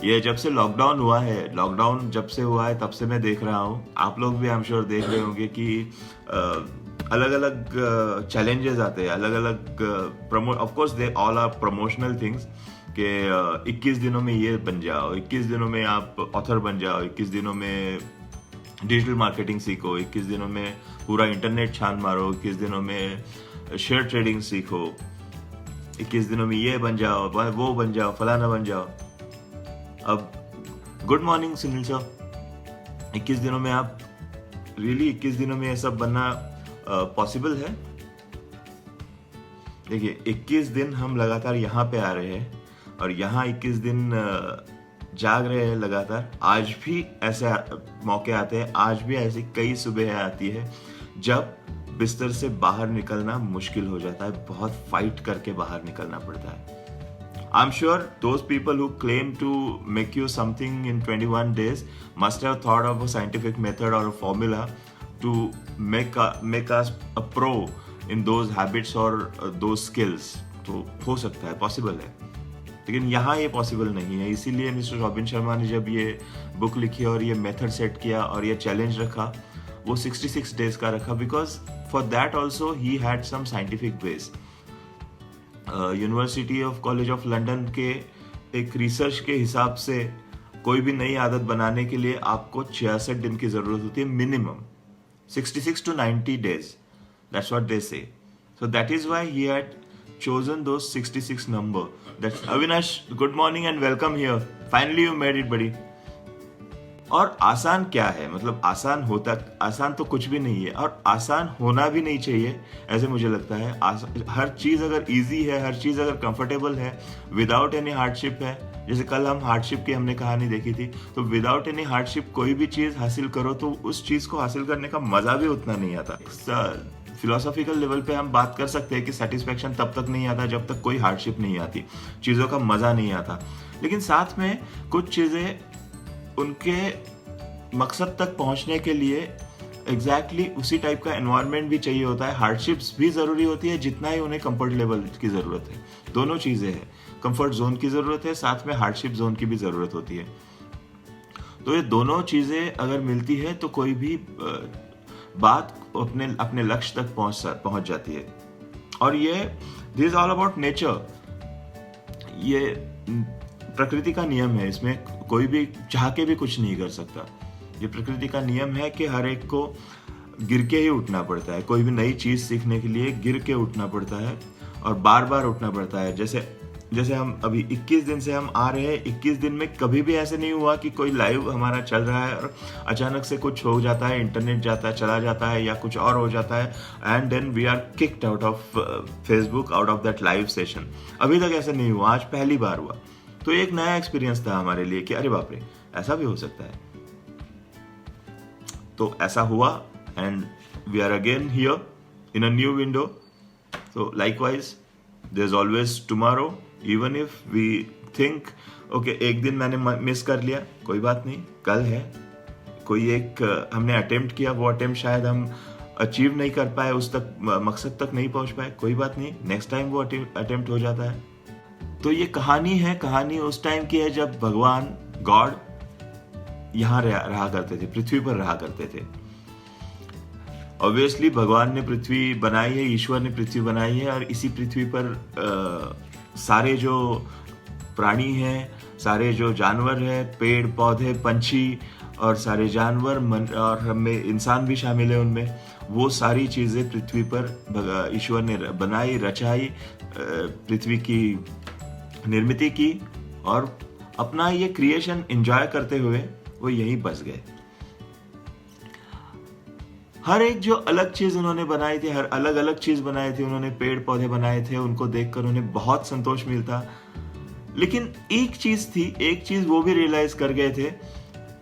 ये जब से लॉकडाउन हुआ है, लॉकडाउन जब से हुआ है तब से मैं देख रहा हूँ, आप लोग भी आई एम श्योर देख रहे होंगे कि अलग अलग चैलेंजेस आते हैं, अलग अलग of course they all are promotional things कि 21 दिनों में ये बन जाओ, 21 दिनों में आप ऑथर बन जाओ, 21 दिनों में डिजिटल मार्केटिंग सीखो, 21 दिनों में पूरा इंटरनेट छान मारो, 21 दिनों में शेयर ट्रेडिंग सीखो, 21 दिनों में ये बन जाओ, वो बन जाओ, फलाना बन जाओ। अब गुड मॉर्निंग सुनील सर, 21 दिनों में आप रियली 21 दिनों में ये सब बनना पॉसिबल है? देखिए 21 दिन हम लगातार यहाँ पे आ रहे हैं और यहाँ 21 दिन जाग रहे हैं लगातार। आज भी ऐसे मौके आते हैं, आज भी ऐसी कई सुबह आती है जब बिस्तर से बाहर निकलना मुश्किल हो जाता है, बहुत फाइट करके बाहर निकलना पड़ता है। I'm sure those people who claim to make you something in 21 days must have thought of a scientific method or a formula to make us a pro in those habits or those skills. तो हो सकता है, possible है, लेकिन यहाँ ये possible नहीं है। इसीलिए मिस्टर रॉबिन शर्मा ने जब ये बुक लिखी और ये मेथड सेट किया और ये चैलेंज रखा, वो 66 डेज का रखा, because for that also he had some scientific base. University of college of London के एक रिसर्च के हिसाब से कोई भी नई आदत बनाने के लिए आपको 66 दिन की जरूरत होती है minimum, 66 to 90 days, that's what they say. So that is why he had chosen those 66 number. That's Avinash, good morning and welcome here. Finally you made it buddy. और आसान क्या है, मतलब आसान तो कुछ भी नहीं है और आसान होना भी नहीं चाहिए, ऐसे मुझे लगता है। हर चीज अगर इजी है, हर चीज अगर कंफर्टेबल है, विदाउट एनी हार्डशिप है, जैसे कल हम हार्डशिप की हमने कहानी देखी थी, तो विदाउट एनी हार्डशिप कोई भी चीज हासिल करो तो उस चीज को हासिल करने का मजा भी उतना नहीं आता। फिलोसॉफिकल लेवल पे हम बात कर सकते हैं कि सेटिस्फेक्शन तब तक नहीं आता जब तक कोई हार्डशिप नहीं आती, चीजों का मजा नहीं आता, लेकिन साथ में कुछ चीजें उनके मकसद तक पहुंचने के लिए एग्जैक्टली उसी टाइप का एनवायरनमेंट भी चाहिए होता है। हार्डशिप्स भी जरूरी होती है जितना ही उन्हें कंफर्ट लेवल की जरूरत है। दोनों चीजें हैं, कंफर्ट जोन की जरूरत है, साथ में हार्डशिप जोन की भी जरूरत होती है। तो ये दोनों चीजें अगर मिलती है तो कोई भी बात अपने लक्ष्य तक पहुंच जाती है। और ये this is all about nature, ये प्रकृति का नियम है, इसमें कोई भी चाह के भी कुछ नहीं कर सकता। ये प्रकृति का नियम है कि हर एक को गिर के ही उठना पड़ता है, कोई भी नई चीज सीखने के लिए गिर के उठना पड़ता है और बार बार उठना पड़ता है। जैसे हम अभी 21 दिन से हम आ रहे हैं, 21 दिन में कभी भी ऐसे नहीं हुआ कि कोई लाइव हमारा चल रहा है और अचानक से कुछ हो जाता है, इंटरनेट चला जाता है या कुछ और हो जाता है and then we are kicked out of Facebook, out of that live session. अभी तक ऐसा नहीं हुआ, आज पहली बार हुआ। तो एक नया एक्सपीरियंस था हमारे लिए कि अरे बाप रे, ऐसा भी हो सकता है। तो ऐसा हुआ and we are again here in a new window. So likewise, there's always tomorrow. Even if we think, okay, एक दिन मैंने मिस कर लिया, कोई बात नहीं, कल है। कोई एक हमने अटेम्प्ट किया, वो अटेम्प्ट शायद हम अचीव नहीं कर पाए, उस तक मकसद तक नहीं पहुंच पाए, कोई बात नहीं, नेक्स्ट टाइम वो अटेम्प्ट हो जाता है। तो ये कहानी उस टाइम की है जब भगवान गॉड यहाँ रहा करते थे, पृथ्वी पर रहा करते थे। ऑब्वियसली भगवान ने पृथ्वी बनाई है, ईश्वर ने पृथ्वी बनाई है और इसी पृथ्वी पर सारे जो प्राणी हैं, सारे जो जानवर हैं, पेड़ पौधे पंछी और सारे जानवर और हमें इंसान भी शामिल है उनमें, वो सारी चीजें पृथ्वी पर ईश्वर ने बनाई, रचाई, पृथ्वी की निर्मित की और अपना ये क्रिएशन एंजॉय करते हुए वो यहीं बस गए। हर एक जो अलग चीज उन्होंने बनाई थी, हर अलग अलग चीज बनाई थी, उन्होंने पेड़ पौधे बनाए थे, उनको देखकर उन्हें बहुत संतोष मिलता। लेकिन एक चीज वो भी रियलाइज कर गए थे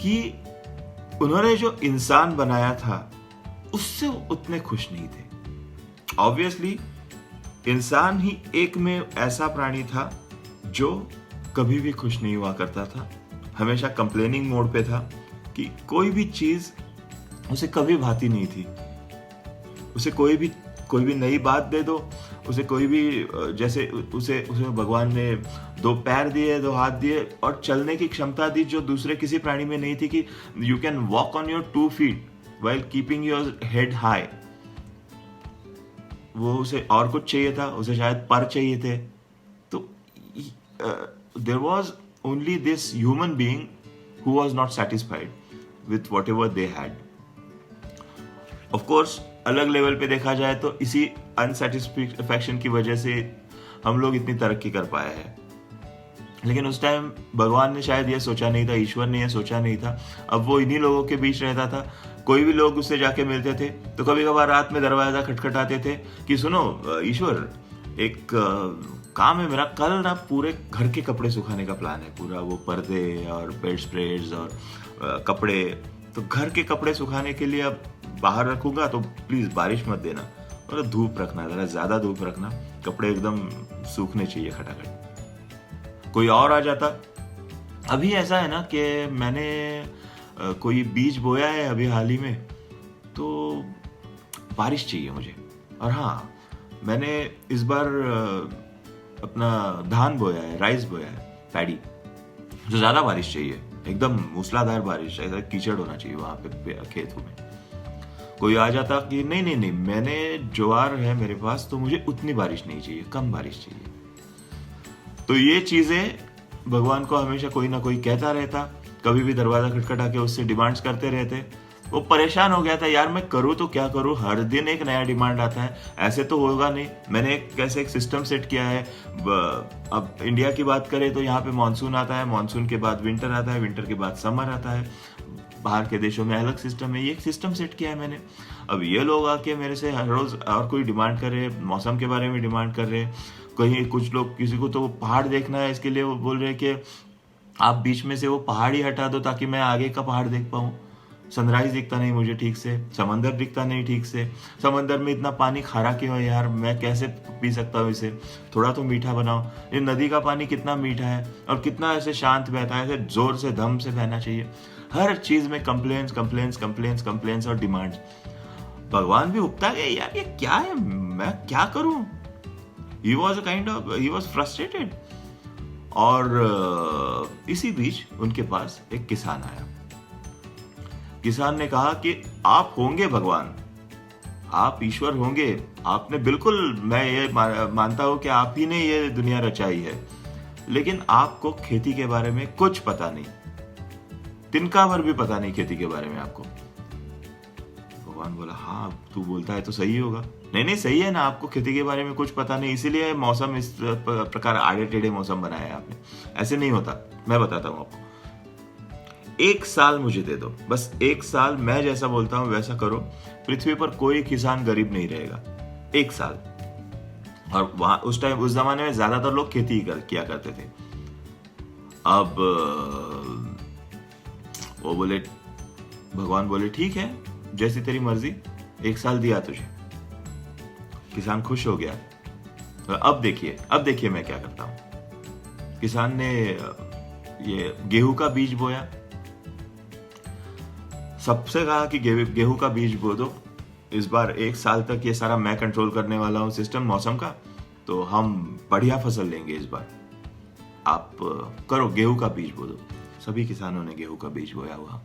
कि उन्होंने जो इंसान बनाया था उससे वो उतने खुश नहीं थे। ऑब्वियसली इंसान ही एक में ऐसा प्राणी था जो कभी भी खुश नहीं हुआ करता था, हमेशा कंप्लेनिंग मोड पे था कि कोई भी चीज उसे कभी भाती नहीं थी। उसे कोई भी नई बात दे दो, उसे कोई भी, जैसे उसे भगवान ने दो पैर दिए, दो हाथ दिए और चलने की क्षमता दी जो दूसरे किसी प्राणी में नहीं थी, कि you can walk on your 2 feet while keeping your head high। वो उसे और कुछ चाहिए था, उसे शायद पर चाहिए थे। तो there was only this human being who was not satisfied with whatever they had. Of course अलग लेवल पे देखा जाए तो इसी अनसेटिस्फैक्शन की वजह से हम लोग इतनी तरक्की कर पाए हैं। लेकिन उस टाइम भगवान ने शायद ये सोचा नहीं था, ईश्वर ने ये सोचा नहीं था। अब वो इन्हीं लोगों के बीच रहता था। कोई भी लोग उससे जाके मिलते थे तो कभी कभार रात में दरवाजा खटखटाते थे कि सुनो ईश्वर, एक काम है मेरा, कल ना पूरे घर के कपड़े सुखाने का प्लान है, पूरा वो पर्दे और बेड स्प्रेड्स और कपड़े, तो घर के कपड़े सुखाने के लिए अब बाहर रखूंगा तो प्लीज बारिश मत देना और धूप रखना, जरा ज्यादा धूप रखना, कपड़े एकदम सूखने चाहिए खटाखट। कोई और आ जाता। अभी ऐसा है ना कि मैंने कोई बीज बोया है अभी हाल ही में, तो बारिश चाहिए मुझे। और हाँ, मैंने इस बार अपना धान बोया है, राइस बोया है, पैडी, जो ज्यादा बारिश चाहिए, एकदम मूसलाधार बारिश, ऐसा कीचड़ होना चाहिए वहां पे खेतों में। कोई आ जाता कि नहीं नहीं नहीं, मैंने ज्वार है मेरे पास, तो मुझे उतनी बारिश नहीं चाहिए, कम बारिश चाहिए। तो ये चीजें भगवान को हमेशा कोई ना कोई कहता रहता, कभी भी दरवाजा खटखटा के उससे डिमांड्स करते रहते। वो परेशान हो गया था, यार मैं करूँ तो क्या करूँ, हर दिन एक नया डिमांड आता है, ऐसे तो होगा नहीं। मैंने कैसे एक सिस्टम सेट किया है। अब इंडिया की बात करें तो यहाँ पे मानसून आता है, मानसून के बाद विंटर आता है, विंटर के बाद समर आता है। बाहर के देशों में अलग सिस्टम है, ये एक सिस्टम सेट किया है मैंने। अब ये लोग आके मेरे से हर रोज और कोई डिमांड कर रहे, मौसम के बारे में डिमांड कर रहे। कहीं कुछ लोग, किसी को तो पहाड़ देखना है, इसके लिए वो बोल रहे कि आप बीच में से वो पहाड़ ही हटा दो ताकि मैं आगे का पहाड़ देख पाऊं। सनराइज दिखता नहीं मुझे ठीक से, समंदर दिखता नहीं ठीक से, समंदर में इतना पानी खारा क्यों है यार, मैं कैसे पी सकता हूँ इसे, थोड़ा तो मीठा बनाओ। ये नदी का पानी कितना मीठा है और कितना ऐसे शांत बहता है, ऐसे जोर से धम से बहना चाहिए। हर चीज में कंप्लेंट्स कंप्लेंट्स कंप्लेंट्स कंप्लेंट्स और डिमांड्स। भगवान भी उगता गया, यार ये क्या है, मैं क्या करूं। He was frustrated. और इसी बीच उनके पास एक किसान आया। किसान ने कहा कि आप होंगे भगवान, आप ईश्वर होंगे, आपने बिल्कुल, मैं ये मानता हूं कि आप ही ने ये दुनिया रचाई है, लेकिन आपको खेती के बारे में कुछ पता नहीं, तिनका भर भी पता नहीं खेती के बारे में आपको। भगवान बोला, हाँ तू बोलता है तो सही होगा। नहीं नहीं सही है ना, आपको खेती के बारे में कुछ पता नहीं, इसीलिए मौसम इस प्रकार आड़े टेढ़े मौसम बनाया है आपने, ऐसे नहीं होता। मैं बताता हूं आपको, 1 साल मुझे दे दो, बस 1 साल, मैं जैसा बोलता हूं वैसा करो, पृथ्वी पर कोई किसान गरीब नहीं रहेगा। 1 साल। और वहां उस टाइम, उस जमाने में ज्यादातर लोग खेती किया करते थे। अब वो बोले, भगवान बोले ठीक है, जैसी तेरी मर्जी, 1 साल दिया तुझे। किसान खुश हो गया। अब देखिए मैं क्या करता हूं। किसान ने ये गेहूं का बीज बोया, सबसे कहा कि गेहूं का बीज बो दो, इस बार 1 साल तक ये सारा मैं कंट्रोल करने वाला हूं सिस्टम मौसम का, तो हम बढ़िया फसल लेंगे इस बार, आप करो गेहूं का बीज बो दो। सभी किसानों ने गेहूं का बीज बोया हुआ।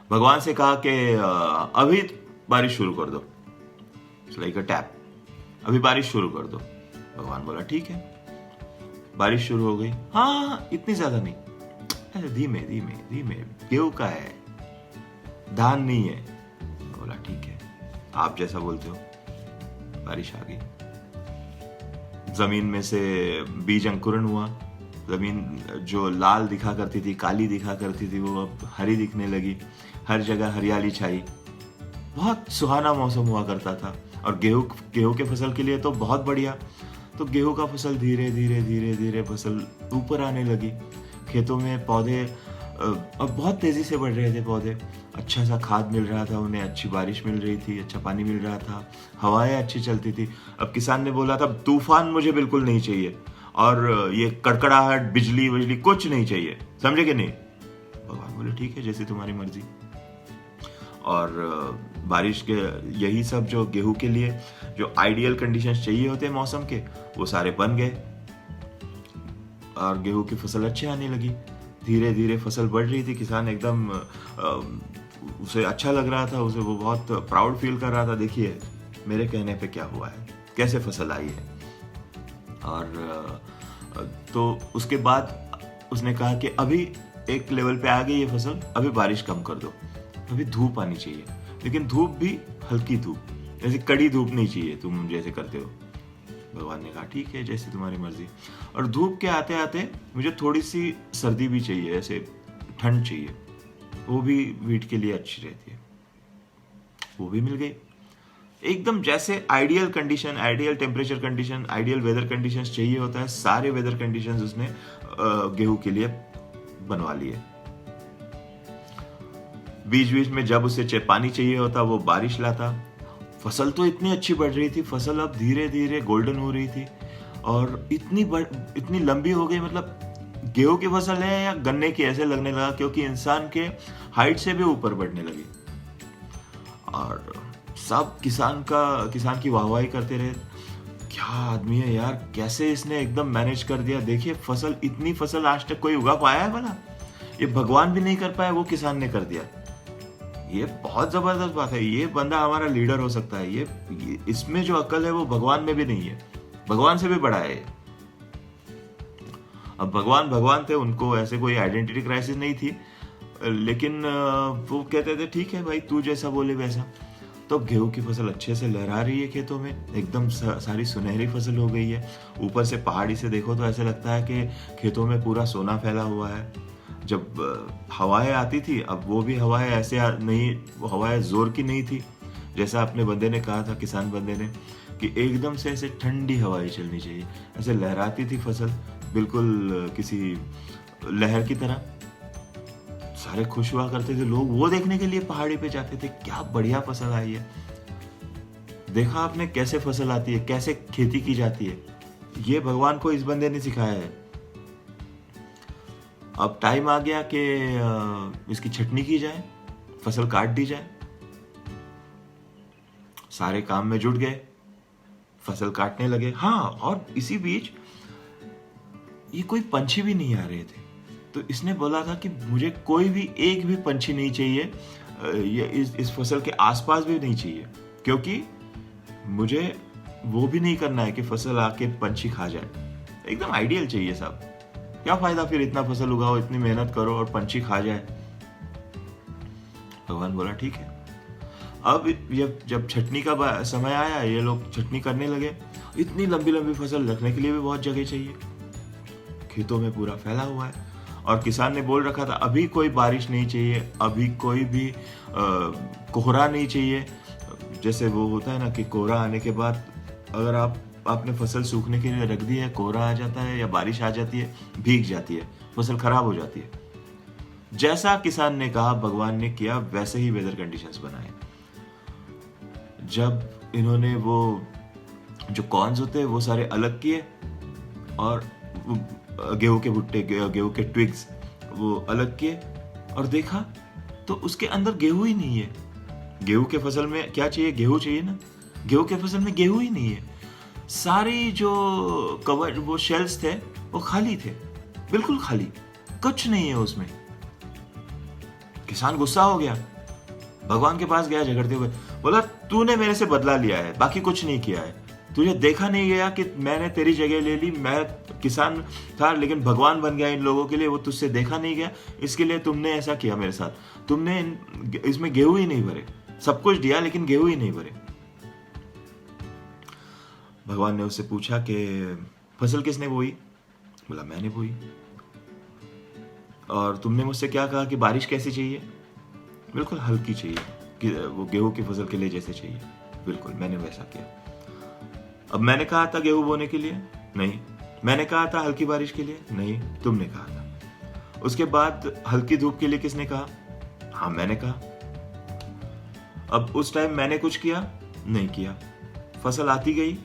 भगवान से कहा कि अभी बारिश शुरू कर दो, लाइक अ टैप, अभी बारिश शुरू कर दो। भगवान बोला ठीक है, बारिश शुरू हो गई। हाँ इतनी ज्यादा नहीं, ऐसे धीमे धीमे धीमे, गेहूं का है, धान नहीं है। बोला ठीक है, आप जैसा बोलते हो। बारिश आ गई, जमीन में से बीज अंकुरण हुआ, जमीन जो लाल दिखा करती थी, काली दिखा करती थी, वो अब हरी दिखने लगी, हर जगह हरियाली छाई, बहुत सुहाना मौसम हुआ करता था। और गेहूं के फसल के लिए तो बहुत बढ़िया। तो गेहूं का फसल धीरे धीरे धीरे धीरे फसल ऊपर आने लगी, खेतों में पौधे अब बहुत तेजी से बढ़ रहे थे पौधे, अच्छा सा खाद मिल रहा था उन्हें, अच्छी बारिश मिल रही थी, अच्छा पानी मिल रहा था, हवाएं अच्छी चलती थी। अब किसान ने बोला था तूफान मुझे बिल्कुल नहीं चाहिए, और ये कड़कड़ाहट, बिजली बिजली कुछ नहीं चाहिए, समझे कि नहीं। भगवान बोले ठीक है, जैसे तुम्हारी मर्जी। और बारिश के यही सब जो गेहूं के लिए जो आइडियल कंडीशंस चाहिए होते हैं मौसम के, वो सारे बन गए। और गेहूं की फसल अच्छी आने लगी। धीरे धीरे फसल बढ़ रही थी, किसान एकदम उसे अच्छा लग रहा था, उसे वो बहुत प्राउड फील कर रहा था, देखिए मेरे कहने पे क्या हुआ है, कैसे फसल आई है। और तो उसके बाद उसने कहा कि अभी एक लेवल पे आ गई ये फसल, अभी बारिश कम कर दो, अभी धूप आनी चाहिए, लेकिन धूप भी हल्की धूप, जैसे कड़ी धूप नहीं चाहिए तुम जैसे करते हो। भगवान ने कहा ठीक है, जैसे तुम्हारी मर्जी। और धूप के आते आते मुझे थोड़ी सी सर्दी भी चाहिए, ऐसे ठंड चाहिए, वो भी वीट के लिए अच्छी रहती है। वो भी मिल गई एकदम, जैसे ideal condition, ideal temperature condition, ideal weather conditions चाहिए होता है, सारे वेदर कंडीशंस उसने गेहूं के लिए बनवा लिए। बीच बीच में जब उसे पानी चाहिए होता वो बारिश लाता। फसल तो इतनी अच्छी बढ़ रही थी, फसल अब धीरे धीरे गोल्डन हो रही थी और इतनी लंबी हो गई, मतलब गेहूं की फसल है या गन्ने की ऐसे लगने लगा, क्योंकि इंसान के हाइट से भी ऊपर बढ़ने लगी। और सब किसान की वाहवाही करते रहे, क्या आदमी है यार, कैसे इसने एकदम मैनेज कर दिया, देखिए फसल, इतनी फसल आज तक कोई उगा पाया है भला, ये भगवान भी नहीं कर पाया, वो किसान ने कर दिया। ये बहुत जबरदस्त बात है, ये बंदा हमारा लीडर हो सकता है, ये इसमें जो अकल है वो भगवान में भी नहीं है, भगवान से भी बड़ा है। अब भगवान थे, उनको ऐसे कोई आइडेंटिटी क्राइसिस नहीं थी, लेकिन वो कहते थे ठीक है भाई, तू जैसा बोले वैसा। तो गेहूं की फसल अच्छे से लहरा रही है खेतों में, एकदम सारी सुनहरी फसल हो गई है। ऊपर से पहाड़ी से देखो तो ऐसे लगता है कि खेतों में पूरा सोना फैला हुआ है। जब हवाएं आती थी, अब वो भी हवाएं ऐसे नहीं, वो हवाएं जोर की नहीं थी, जैसा अपने बंदे ने कहा था, किसान बंदे ने, कि एकदम से ऐसे ठंडी हवाएं चलनी चाहिए, ऐसे लहराती थी फसल बिल्कुल किसी लहर की तरह। सारे खुश हुआ करते थे लोग, वो देखने के लिए पहाड़ी पे जाते थे, क्या बढ़िया फसल आई है। देखा आपने कैसे फसल आती है, कैसे खेती की जाती है, ये भगवान को इस बंदे ने सिखाया है। अब टाइम आ गया कि इसकी छटनी की जाए, फसल काट दी जाए। सारे काम में जुट गए, फसल काटने लगे। हाँ, और इसी बीच ये कोई पंछी भी नहीं आ रहे थे, तो इसने बोला था कि मुझे कोई भी एक भी पंछी नहीं चाहिए, ये इस फसल के आसपास भी नहीं चाहिए, क्योंकि मुझे वो भी नहीं करना है कि फसल आके पंछी खा जाए। एकदम आइडियल चाहिए साहब, क्या फायदा फिर इतना फसल उगाओ, इतनी मेहनत करो और पंछी खा जाए। भगवान बोला ठीक है। अब जब छटनी का समय आया, ये लोग छटनी करने लगे। इतनी लंबी लंबी फसल रखने के लिए भी बहुत जगह चाहिए, खेतों में पूरा फैला हुआ है। और किसान ने बोल रखा था अभी कोई बारिश नहीं चाहिए, अभी कोई भी कोहरा नहीं चाहिए। जैसे वो होता है ना कि कोहरा आने के बाद अगर आपने फसल सूखने के लिए रख दी है, कोहरा आ जाता है या बारिश आ जाती है, भीग जाती है, फसल खराब हो जाती है। जैसा किसान ने कहा, भगवान ने किया, वैसे ही वेदर कंडीशंस बनाए। जब इन्होंने वो जो कॉर्न्स होते हैं वो सारे अलग किए और गेहूं के भुट्टे, गेहूं के ट्विग्स वो अलग किए, और देखा तो उसके अंदर गेहूं ही नहीं है। गेहूं के फसल में क्या चाहिए, गेहूं चाहिए ना, गेहूं के फसल में गेहूं ही नहीं है। सारी जो कवर, वो शेल्स थे वो खाली थे, बिल्कुल खाली, कुछ नहीं है उसमें। किसान गुस्सा हो गया, भगवान के पास गया झगड़ते हुए, बोला तूने मेरे से बदला लिया है, बाकी कुछ नहीं किया है। तुझे देखा नहीं गया कि मैंने तेरी जगह ले ली, मैं किसान था लेकिन भगवान बन गया इन लोगों के लिए, वो तुझसे देखा नहीं गया, इसके लिए तुमने ऐसा किया मेरे साथ। तुमने इसमें गेहूं ही नहीं भरे, सब कुछ दिया लेकिन गेहूं ही नहीं भरे। भगवान ने उससे पूछा कि फसल किसने बोई? बोला मैंने बोई। और तुमने मुझसे क्या कहा कि बारिश कैसी चाहिए? बिल्कुल हल्की चाहिए, कि वो गेहूं की फसल के लिए जैसे चाहिए, बिल्कुल मैंने वैसा किया। अब मैंने कहा था गेहूं बोने के लिए? नहीं। मैंने कहा था हल्की बारिश के लिए? नहीं, तुमने कहा था। उसके बाद हल्की धूप के लिए किसने कहा? हाँ, मैंने कहा। अब उस टाइम मैंने कुछ किया? नहीं किया। फसल आती गई,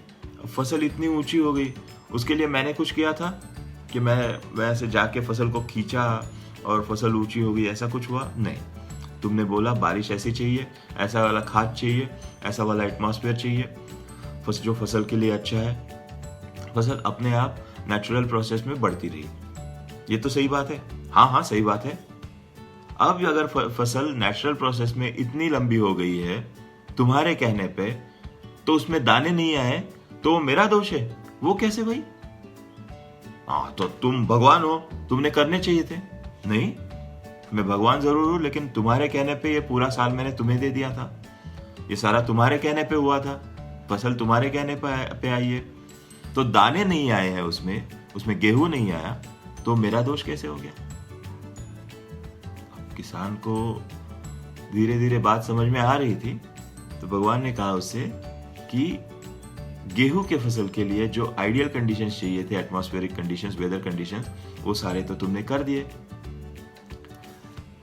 फसल इतनी ऊंची हो गई, उसके लिए मैंने कुछ किया था कि मैं वैसे जाके फसल को खींचा और फसल ऊंची हो गई, ऐसा कुछ हुआ? नहीं। तुमने बोला बारिश ऐसी चाहिए, ऐसा वाला खाद चाहिए, ऐसा वाला एटमॉस्फेयर चाहिए, जो फसल के लिए अच्छा है। फसल अपने आप नेचुरल प्रोसेस में बढ़ती रही। ये तो सही बात है, हाँ सही बात है। अब अगर फसल नेचुरल प्रोसेस में इतनी लंबी हो गई है तुम्हारे कहने पे, तो उसमें दाने नहीं आए तो मेरा दोष है, वो कैसे भाई? हाँ तो तुम भगवान हो, तुमने करने चाहिए थे। नहीं, मैं भगवान जरूर हूं, लेकिन तुम्हारे कहने पे ये पूरा साल मैंने तुम्हें दे दिया था, ये सारा तुम्हारे कहने पे हुआ था, फसल तुम्हारे कहने पे आई है, तो दाने नहीं आए हैं उसमें गेहूं नहीं आया, तो मेरा दोष कैसे हो गया? अब किसान को धीरे धीरे बात समझ में आ रही थी, तो भगवान ने कहा उससे कि गेहूं के फसल के लिए जो आइडियल कंडीशंस चाहिए थे, एटमॉस्फेरिक कंडीशंस, वेदर कंडीशंस, वो सारे तो तुमने कर दिए,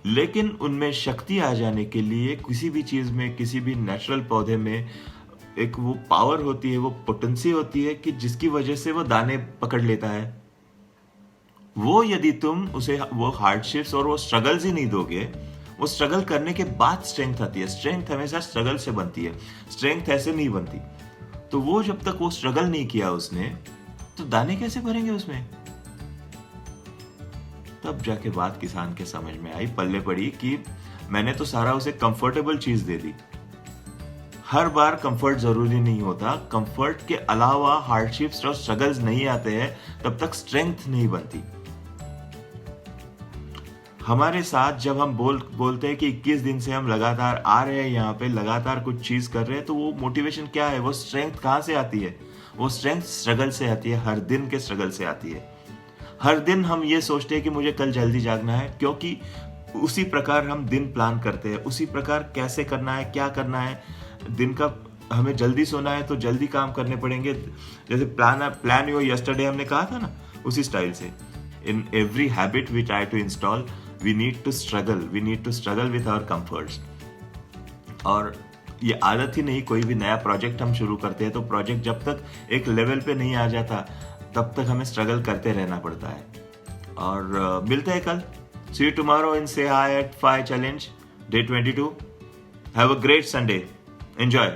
लेकिन उनमें शक्ति आ जाने के लिए किसी भी चीज में, किसी भी नेचुरल पौधे में एक वो पावर होती है, वो पोटेंसी होती है कि जिसकी वजह से वो दाने पकड़ लेता है। वो यदि तुम उसे वो हार्डशिप्स और वो स्ट्रगल्स ही नहीं दोगे, वो स्ट्रगल करने के बाद स्ट्रेंथ आती है। स्ट्रेंथ हमेशा स्ट्रगल से बनती है, स्ट्रेंथ ऐसे नहीं बनती। तो वो जब तक वो स्ट्रगल नहीं किया उसने, तो दाने कैसे भरेंगे उसमें? तब जाके बात किसान के समझ में आई, पल्ले पड़ी कि मैंने तो सारा उसे कंफर्टेबल चीज दे दी। हर बार कंफर्ट जरूरी नहीं होता, कंफर्ट के अलावा हार्डशिप्स और स्ट्रगल्स नहीं आते हैं तब तक स्ट्रेंथ नहीं बनती। हमारे साथ जब हम बोलते हैं कि 21 दिन से हम लगातार आ रहे हैं यहाँ पे, लगातार कुछ चीज कर रहे हैं, तो वो मोटिवेशन क्या है, वो स्ट्रेंथ कहाँ से आती है? वो स्ट्रेंथ स्ट्रगल से आती है, हर दिन के स्ट्रगल से आती है। हर दिन हम ये सोचते हैं कि मुझे कल जल्दी जागना है, क्योंकि उसी प्रकार हम दिन प्लान करते हैं, उसी प्रकार कैसे करना है, क्या करना है दिन का। हमें जल्दी सोना है तो जल्दी काम करने पड़ेंगे, जैसे प्लान योर यस्टरडे हमने कहा था ना, उसी स्टाइल से। In every habit we try to install, we need to struggle with our comforts। और ये आदत ही नहीं, कोई भी नया प्रोजेक्ट हम शुरू करते हैं तो प्रोजेक्ट जब तक एक लेवल पे नहीं आ जाता तब तक हमें स्ट्रगल करते रहना पड़ता है। और मिलते हैं कल। See you tomorrow in Say Hi at 5 Challenge Day 22। Have a great Sunday. Enjoy।